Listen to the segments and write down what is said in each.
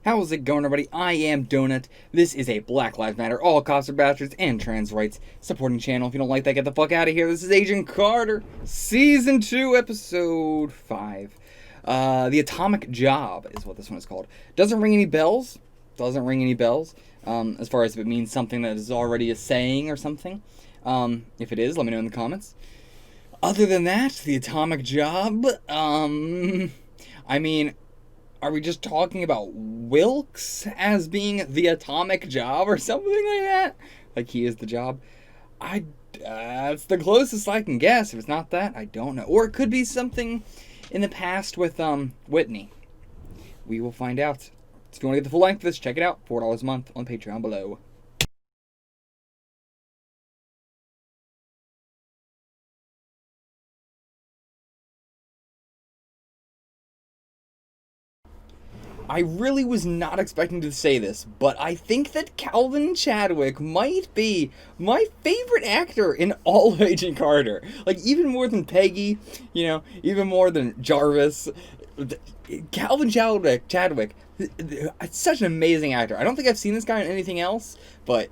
How's it going, everybody? I am Donut. This is a Black Lives Matter, All Cops Are Bastards, and Trans Rights supporting channel. If you don't like that, get the fuck out of here. This is Agent Carter, Season 2, Episode 5. The Atomic Job is what this one is called. Doesn't ring any bells. Doesn't ring any bells. As far as if it means something that is already a saying or something. If it is, let me know in the comments. Other than that, the Atomic Job, I mean, are we just talking about Wilkes as being the atomic job or something like that? Like he is the job? That's the closest I can guess. If it's not that, I don't know. Or it could be something in the past with Whitney. We will find out. If you want to get the full length of this, check it out. $4 a month on Patreon below. I really was not expecting to say this, but I think that Calvin Chadwick might be my favorite actor in all of Agent Carter. Like, even more than Peggy, you know, even more than Jarvis. Calvin Chadwick, such an amazing actor. I don't think I've seen this guy in anything else, but,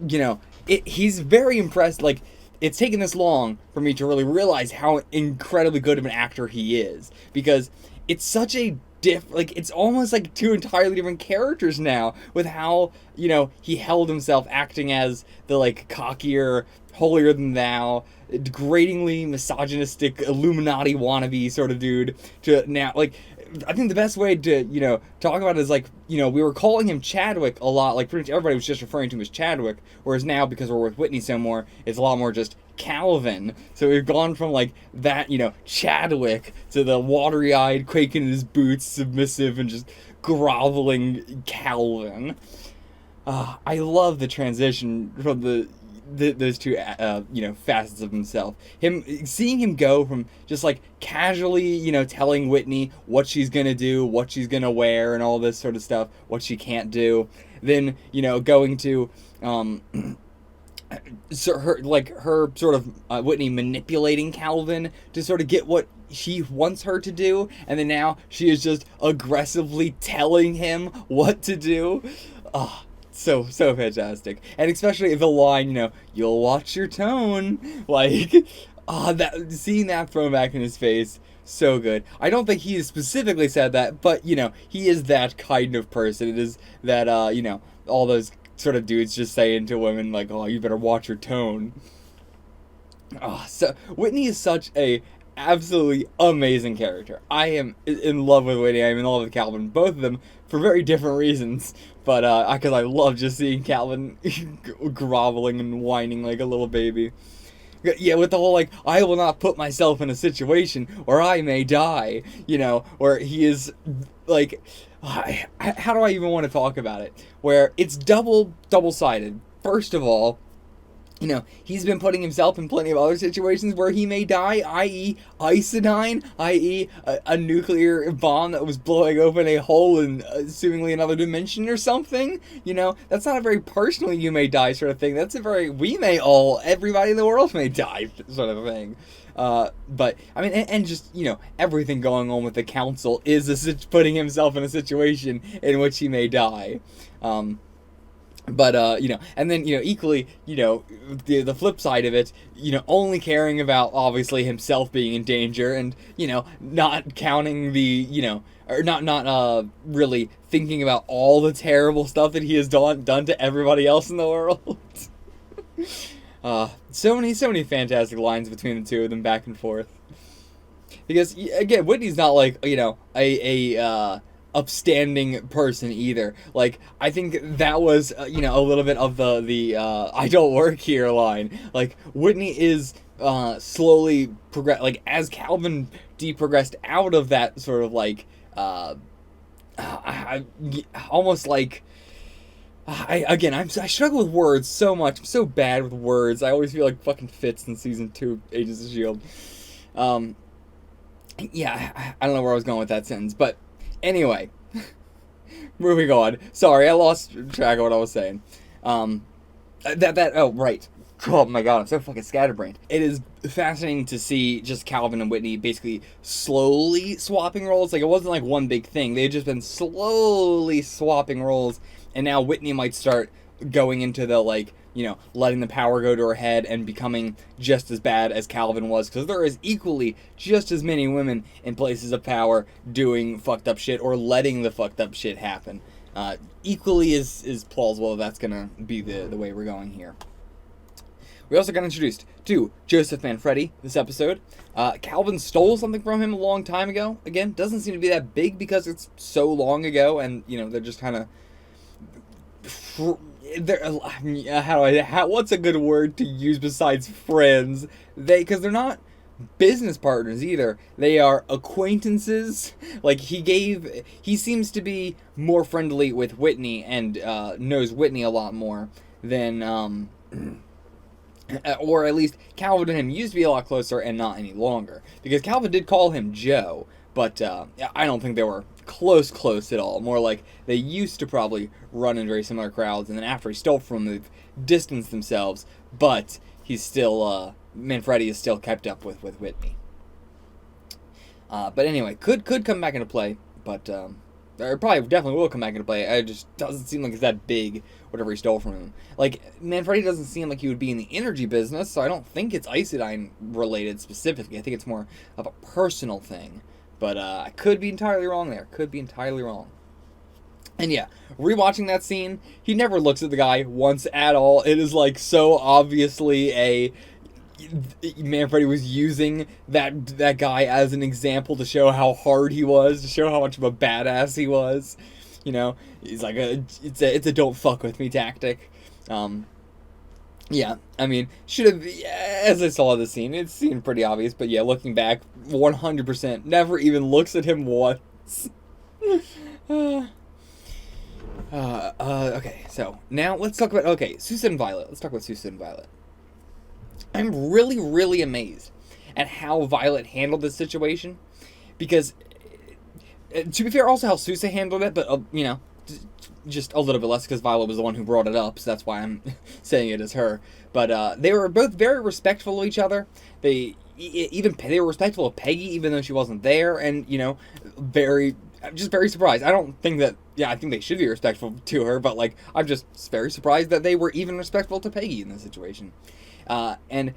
you know, he's very impressed. Like, it's taken this long for me to really realize how incredibly good of an actor he is, because it's such a like, it's almost like two entirely different characters now with how, you know, he held himself acting as the, like, cockier, holier than thou, degradingly misogynistic Illuminati wannabe sort of dude to now, like, I think the best way to, you know, talk about it is, like, you know, we were calling him Chadwick a lot, like, pretty much everybody was just referring to him as Chadwick, whereas now, because we're with Whitney so more, it's a lot more just Calvin. So we've gone from, like, that, you know, Chadwick to the watery-eyed, quaking in his boots, submissive and just groveling Calvin. I love the transition from those two, you know, facets of himself. Seeing him go from just, like, casually, you know, telling Whitney what she's gonna do, what she's gonna wear, and all this sort of stuff, what she can't do, then, you know, going to, so her sort of Whitney manipulating Calvin to sort of get what she wants her to do, and then now she is just aggressively telling him what to do. So fantastic. And especially the line, you know, you'll watch your tone, like, that, seeing that thrown back in his face, so good. I don't think he specifically said that, but, you know, he is that kind of person. It is that, you know, all those sort of dudes just saying to women, like, oh, you better watch your tone. So Whitney is such a absolutely amazing character. I am in love with Whitney. I'm in love with Calvin. Both of them for very different reasons. But because I love just seeing Calvin groveling and whining like a little baby. Yeah, with the whole, like, I will not put myself in a situation where I may die, you know, where he is, like, how do I even want to talk about it? Where it's double-sided. First of all, you know, he's been putting himself in plenty of other situations where he may die, i.e. iodine, i.e. a nuclear bomb that was blowing open a hole in seemingly another dimension or something. You know, that's not a very personally you may die sort of thing. That's a very everybody in the world may die sort of thing. But, I mean, and just, you know, everything going on with the council is putting himself in a situation in which he may die. But, you know, and then, you know, equally, you know, the flip side of it, you know, only caring about, obviously, himself being in danger and, you know, not counting the, you know, or not really thinking about all the terrible stuff that he has done to everybody else in the world. So many fantastic lines between the two of them back and forth. Because, again, Whitney's not, like, you know, a upstanding person either. Like, I think that was, you know, a little bit of the I don't work here line. Like, Whitney is slowly like, as Calvin progressed out of that sort of, like, almost like, I struggle with words so much. I'm so bad with words. I always feel like fucking Fitz in season 2 Agents of S.H.I.E.L.D. Yeah, I don't know where I was going with that sentence, but anyway, moving on. Sorry, I lost track of what I was saying. Oh, right. Oh my god, I'm so fucking scatterbrained. It is fascinating to see just Calvin and Whitney basically slowly swapping roles. Like, it wasn't like one big thing. They had just been slowly swapping roles, and now Whitney might start going into the, like, you know, letting the power go to her head and becoming just as bad as Calvin was, because there is equally just as many women in places of power doing fucked up shit or letting the fucked up shit happen. Equally is plausible that's gonna be the way we're going here. We also got introduced to Joseph Manfredi this episode. Calvin stole something from him a long time ago. Again, doesn't seem to be that big because it's so long ago, and, you know, they're just kind of... what's a good word to use besides friends? Because they're not business partners either. They are acquaintances. Like, he seems to be more friendly with Whitney and knows Whitney a lot more than... or at least Calvin and him used to be a lot closer and not any longer. Because Calvin did call him Joe, but I don't think they were close at all. More like they used to probably run in very similar crowds, and then after he stole from them, they've distanced themselves, but he's still, Manfredi is still kept up with Whitney. But anyway, could come back into play, but... or probably definitely will come back into play. It just doesn't seem like it's that big, whatever he stole from him. Like, Manfredi doesn't seem like he would be in the energy business, so I don't think it's Isodyne related specifically. I think it's more of a personal thing. But I could be entirely wrong there. Could be entirely wrong. And yeah, rewatching that scene, he never looks at the guy once at all. It is like so obviously a... Manfredi was using that guy as an example to show how hard he was, to show how much of a badass he was. You know, he's like it's a don't fuck with me tactic. Yeah, I mean, should have, as I saw the scene, it seemed pretty obvious, but yeah, looking back, 100% never even looks at him once. Okay, so now let's talk about, Sousa and Violet. Let's talk about Sousa and Violet. I'm really amazed at how Violet handled this situation, because, to be fair, also how Sousa handled it, but, you know, just a little bit less, because Violet was the one who brought it up, so that's why I'm saying it as her. But they were both very respectful of each other. They were respectful of Peggy, even though she wasn't there, and, you know, I'm just very surprised. I don't think that, I think they should be respectful to her, but, like, I'm just very surprised that they were even respectful to Peggy in this situation. And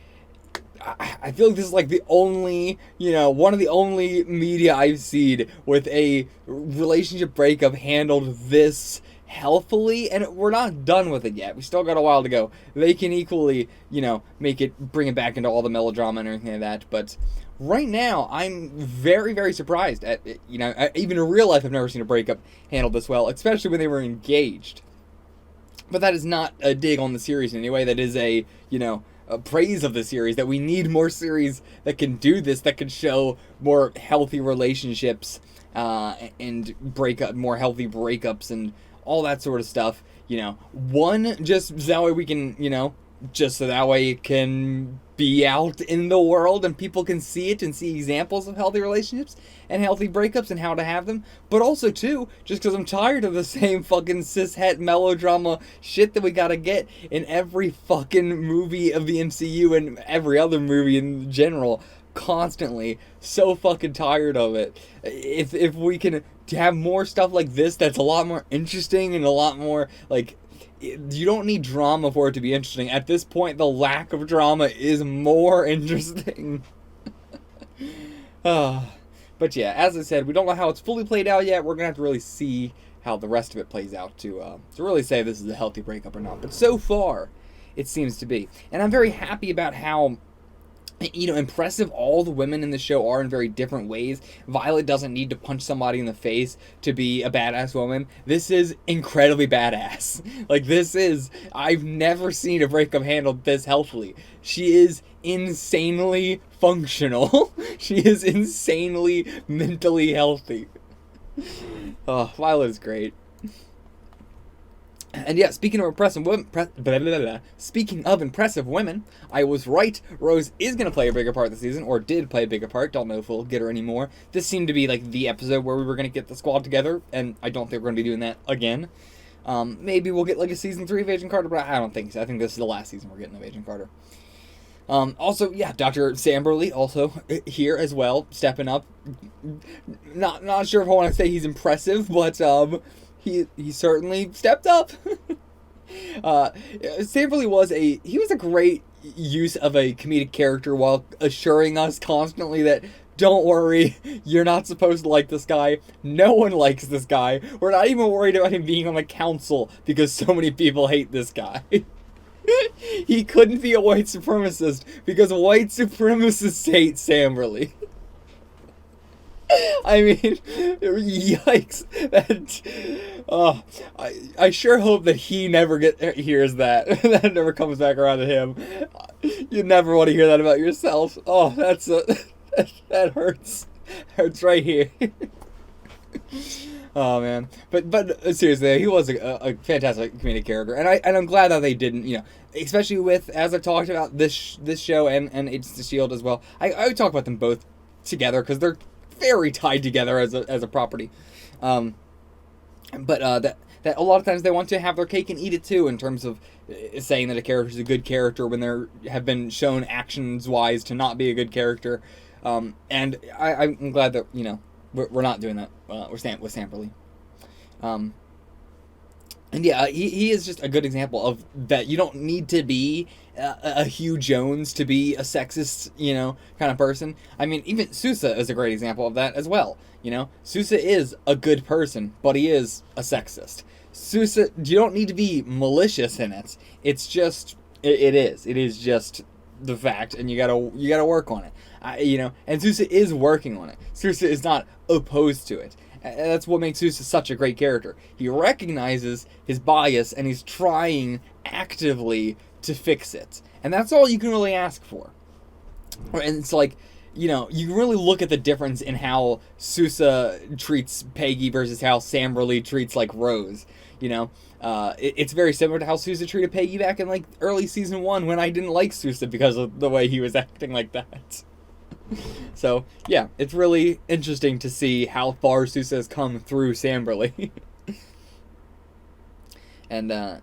I feel like this is like the only, one of the only media I've seen with a relationship breakup handled this healthily, and we're not done with it yet. We still got a while to go. They can equally, bring it back into all the melodrama and everything like that, but right now, I'm very surprised at, even in real life, I've never seen a breakup handled this well, especially when they were engaged. But that is not a dig on the series in any way. That is a praise of the series, that we need more series that can do this, that can show more healthy relationships, and more healthy breakups and all that sort of stuff. One, just so that way we can, just so that way it can be out in the world and people can see it and see examples of healthy relationships and healthy breakups and how to have them. But also, too, just because I'm tired of the same fucking cishet melodrama shit that we gotta get in every fucking movie of the MCU and every other movie in general, constantly. So fucking tired of it. If we can have more stuff like this that's a lot more interesting and a lot more, like, you don't need drama for it to be interesting. At this point, the lack of drama is more interesting. But yeah, as I said, we don't know how it's fully played out yet. We're going to have to really see how the rest of it plays out to really say if this is a healthy breakup or not. But so far, it seems to be. And I'm very happy about how, impressive all the women in the show are in very different ways. Violet doesn't need to punch somebody in the face to be a badass woman. This is incredibly badass. Like, I've never seen a breakup handled this healthily. She is insanely functional. She is insanely mentally healthy. Oh, Violet is great. And yeah, speaking of impressive women, I was right. Rose is going to play a bigger part this season, or did play a bigger part. Don't know if we'll get her anymore. This seemed to be like the episode where we were going to get the squad together, and I don't think we're going to be doing that again. Maybe we'll get like a season 3 of Agent Carter, but I don't think so. I think this is the last season we're getting of Agent Carter. Also, yeah, Dr. Samberly also here as well, stepping up. Not sure if I want to say he's impressive, but he certainly stepped up. Samberly was a great use of a comedic character while assuring us constantly that, don't worry, you're not supposed to like this guy. No one likes this guy. We're not even worried about him being on the council because so many people hate this guy. He couldn't be a white supremacist because white supremacists hate Samberly. I mean, yikes! I sure hope that he never hears that. That never comes back around to him. You never want to hear that about yourself. Oh, that hurts. Hurts right here. Oh man, but seriously, he was a fantastic comedic character, and I'm glad that they didn't, especially with, as I've talked about this show and Agents of S.H.I.E.L.D. as well. I would talk about them both together because they're very tied together as a property. But that a lot of times they want to have their cake and eat it too, in terms of saying that a character is a good character when they have been shown actions wise to not be a good character. And I'm glad that we're not doing that with Samberly. And yeah, he is just a good example of that. You don't need to be a Hugh Jones to be a sexist, kind of person. I mean, even Sousa is a great example of that as well. Sousa is a good person, but he is a sexist. Sousa, you don't need to be malicious in it. It's just, it is just the fact, and you gotta work on it. And Sousa is working on it. Sousa is not opposed to it. And that's what makes Sousa such a great character. He recognizes his bias, and he's trying actively to fix it. And that's all you can really ask for. And it's like, you can really look at the difference in how Sousa treats Peggy versus how Samberly treats, Rose. It's very similar to how Sousa treated Peggy back in, early season 1 when I didn't like Sousa because of the way he was acting like that. So, yeah, it's really interesting to see how far Sousa has come through Samberly. And,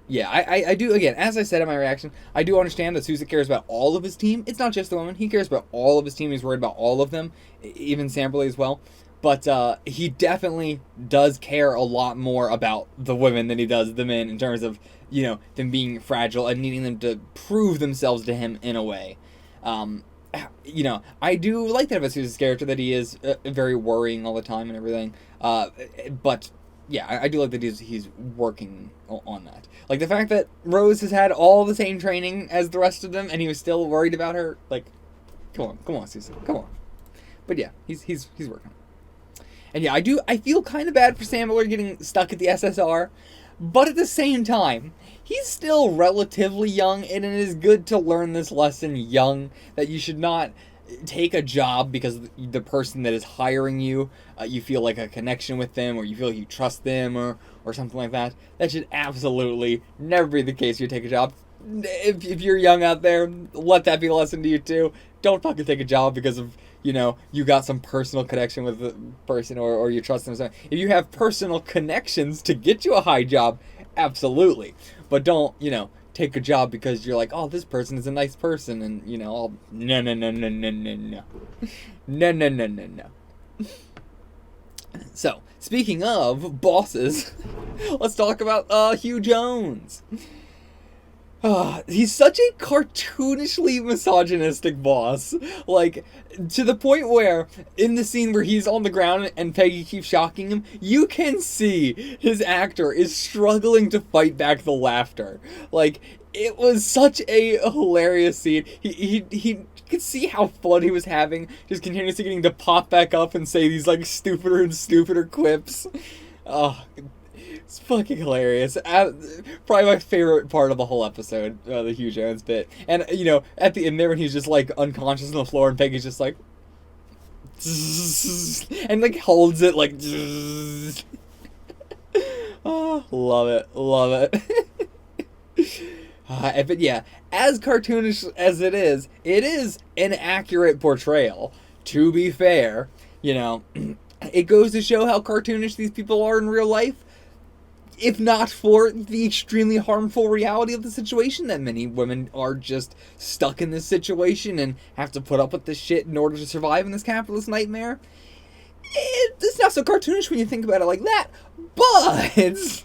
yeah, I do, again, as I said in my reaction, I do understand that Sousa cares about all of his team. It's not just the women. He cares about all of his team. He's worried about all of them, even Samberly as well. But he definitely does care a lot more about the women than he does the men in terms of, them being fragile and needing them to prove themselves to him in a way. I do like that about Sousa's character, that he is very worrying all the time and everything. But yeah, I do like that he's working on that. Like the fact that Rose has had all the same training as the rest of them, and he was still worried about her. Come on, Sousa, come on. But yeah, he's working. And yeah, I feel kind of bad for Samberly getting stuck at the SSR, but at the same time, he's still relatively young, and it is good to learn this lesson young, that you should not take a job because the person that is hiring you, you feel like a connection with them, or you feel like you trust them, or something like that. That should absolutely never be the case. You take a job. If you're young out there, let that be a lesson to you too. Don't fucking take a job because of, you got some personal connection with the person, or you trust them. If you have personal connections to get you a high job, absolutely. But don't, take a job because you're like, oh, this person is a nice person, and, no. No. So, speaking of bosses, let's talk about Hugh Jones. He's such a cartoonishly misogynistic boss. To the point where, in the scene where he's on the ground and Peggy keeps shocking him, you can see his actor is struggling to fight back the laughter. It was such a hilarious scene. He could see how fun he was having, just continuously getting to pop back up and say these, stupider and stupider quips. It's fucking hilarious. Probably my favorite part of the whole episode, the Hugh Jones bit. And, at the end there when he's just, unconscious on the floor and Peggy's just and, holds it, love it. But yeah, as cartoonish as it is an accurate portrayal. To be fair, it goes to show how cartoonish these people are in real life. if not for the extremely harmful reality of the situation that many women are just stuck in this situation and have to put up with this shit in order to survive in this capitalist nightmare. It's not so cartoonish when you think about it like that, but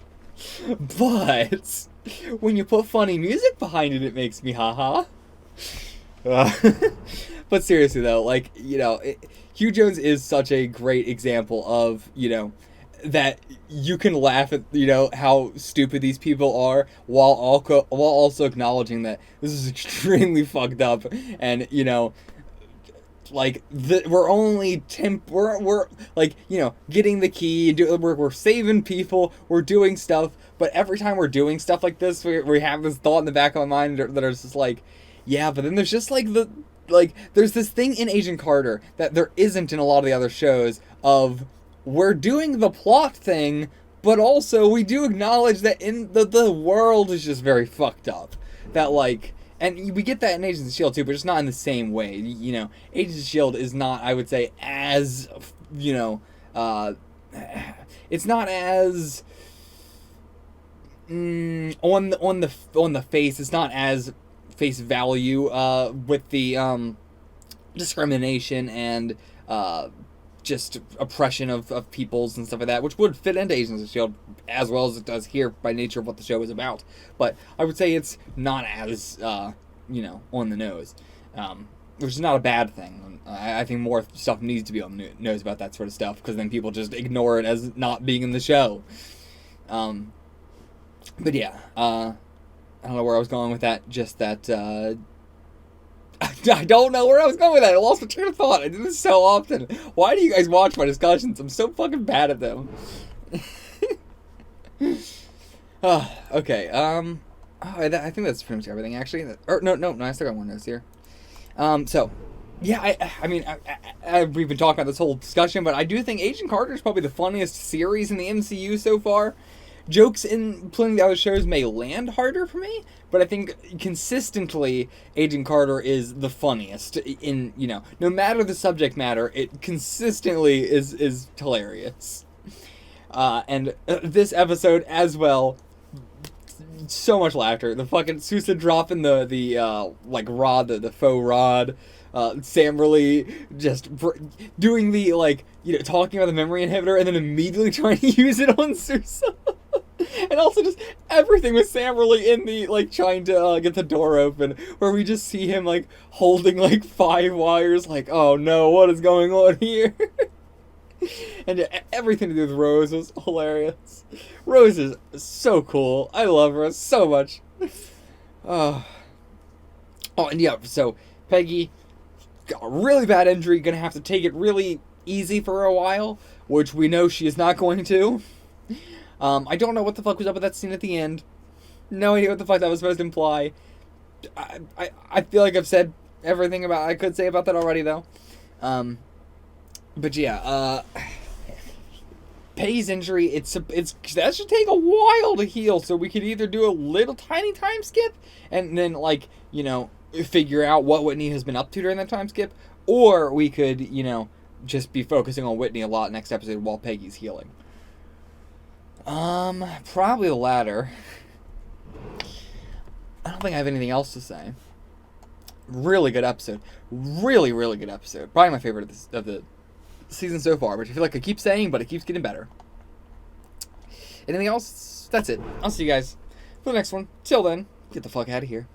when you put funny music behind it, it makes me haha. But seriously though, like, you know, Hugh Jones is such a great example of, you know, that you can laugh at, you know, how stupid these people are while also acknowledging that this is extremely fucked up, and, you know, like, we're only we're like, you know, getting the key, we're saving people, we're doing stuff, but every time we're doing stuff like this, we have this thought in the back of my mind that is just like, yeah, but then there's just like there's this thing in Agent Carter that there isn't in a lot of the other shows of, we're doing the plot thing, but also we do acknowledge that in the world is just very fucked up. That, like, and we get that in Agents of S.H.I.E.L.D. too, but it's not in the same way. You know, Agents of S.H.I.E.L.D. is not, I would say, as, you know, it's not as on the face. It's not as face value with the discrimination and just oppression of peoples and stuff like that, which would fit into Agents of S.H.I.E.L.D. as well as it does here by nature of what the show is about. But I would say it's not as, you know, on the nose, which is not a bad thing. I think more stuff needs to be on the nose about that sort of stuff, because then people just ignore it as not being in the show. But yeah, I don't know where I was going with that, just that, I don't know where I was going with that. I lost my train of thought. I do this so often. Why do you guys watch my discussions? I'm so fucking bad at them. Okay. I think that's pretty much everything, actually. No, I still got one note here. So, yeah, I mean, we've been talking about this whole discussion, but I do think Agent Carter is probably the funniest series in the MCU so far. Jokes in plenty of the other shows may land harder for me, but I think consistently Agent Carter is the funniest in, you know, no matter the subject matter, it consistently is hilarious. And this episode as well, so much laughter. The fucking Sousa dropping the like rod, the faux rod. Sam really just doing the, like, you know, talking about the memory inhibitor and then immediately trying to use it on Sousa. And also just everything with Sam really in the, like, trying to get the door open, where we just see him, like, holding, like, 5 wires, like, oh no, what is going on here? And everything to do with Rose was hilarious. Rose is so cool. I love her so much. Oh, and yeah, so Peggy got a really bad injury, gonna have to take it really easy for a while, which we know she is not going to. I don't know what the fuck was up with that scene at the end. No idea what the fuck that was supposed to imply. I feel like I've said everything I could say about that already, though. But yeah, Peggy's injury, that should take a while to heal, so we could either do a little tiny time skip and then, like, you know, figure out what Whitney has been up to during that time skip, or we could, you know, just be focusing on Whitney a lot next episode while Peggy's healing. Probably the latter. I don't think I have anything else to say. Really good episode. Really, really good episode. Probably my favorite of the season so far, which I feel like I keep saying, but it keeps getting better. Anything else? That's it. I'll see you guys for the next one. Till then, get the fuck out of here.